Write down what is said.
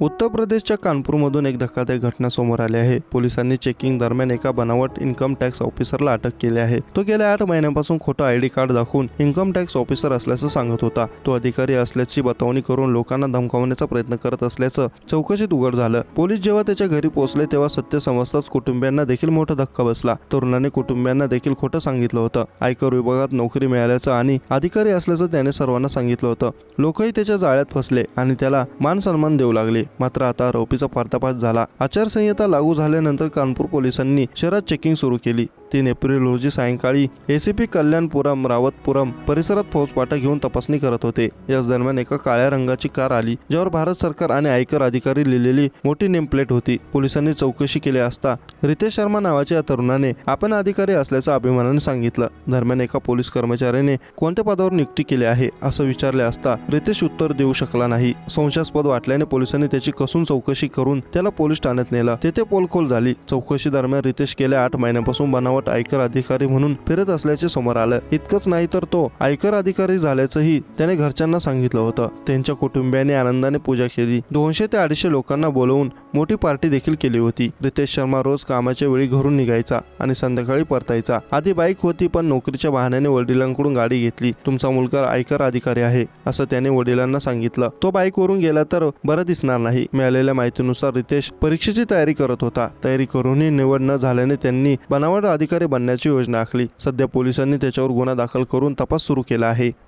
उत्तर प्रदेशच्या कानपूरमधून एक धक्कादायक घटना समोर आली आहे। पोलिसांनी चेकिंग दरम्यान एका बनावट इन्कम टॅक्स ऑफिसरला अटक केली आहे। तो गेल्या 8 महिन्यांपासून खोटं आयडी कार्ड दाखवून इन्कम टॅक्स ऑफिसर असल्याचं सांगत होता। तो अधिकारी असल्याची बतावणी करून लोकांना धमकावण्याचा प्रयत्न करत असल्याचं चौकशीत उघड झालं। पोलीस जेव्हा त्याच्या घरी पोहोचले तेव्हा सत्य समजताच कुटुंबियांना देखील मोठा धक्का बसला। तरुणाने कुटुंबियांना देखील खोटं सांगितलं होतं। आयकर विभागात नोकरी मिळाल्याचं आणि अधिकारी असल्याचं त्याने सर्वांना सांगितलं होतं। लोकही त्याच्या जाळ्यात फसले आणि त्याला मान सन्मान देऊ लागले। मात्र आता आरोपीचा पर्दाफाश झाला। आचारसंहिता लागू झाल्यानंतर कानपूर पोलिसांनी शहरात चेकिंग सुरू केली। 3 एप्रिल रोजी सायंकाळी एसीपी कल्याणपुरम रावतपुरम परिसरात फौजफाटा घेऊन तपासणी करत होते। याच दरम्यान एका काळ्या रंगाची कार आली, ज्यावर भारत सरकार आणि आयकर अधिकारी लिहिलेली मोठी नेमप्लेट होती। पोलिसांनी चौकशी केली असता रितेश शर्मा नावाच्या तरुणाने आपण अधिकारी असल्याचं अभिमानाने सांगितलं। दरम्यान एका पोलीस कर्मचाऱ्याने कोणत्या पदावर नियुक्ती केली आहे असं विचारले असता रितेश उत्तर देऊ शकला नाही। संशयास्पद वाटल्याने पोलिसांनी त्याची कसून चौकशी करून त्याला पोलीस ठाण्यात नेलं। तेथे पोलखोल झाली। चौकशी दरम्यान रितेश गेल्या 8 महिन्यांपासून बनावट आयकर अधिकारी म्हणून फिरत असल्याचे समोर आलं। इतकंच नाही तर तो आयकर अधिकारी झाल्याचंही त्याने घरच्यांना सांगितलं होतं। त्यांच्या कुटुंबियांनी आनंदाने पूजा केली। 200 ते 250 लोकांना बोलवून मोठी पार्टी देखील केली होती। रितेश शर्मा रोज कामाच्या वेळी घरून निघायचा आणि संध्याकाळी परतायचा। आधी बाईक होती, पण नोकरीच्या बहाण्याने वडिलांकडून गाडी घेतली। तुमचा मुलगा आयकर अधिकारी आहे असं त्याने वडिलांना सांगितलं। तो बाईकवरून गेला तर बरं दिसणार नाही। मिळालेल्या माहितीनुसार रितेश परीक्षेची तयारी करत होता। तयारी करूनही निवड न झाल्याने त्यांनी बनावट अधिकारी बनण्याची योजना आखली। सध्या पोलिसांनी त्याच्यावर गुन्हा दाखल करून तपास सुरू केला आहे।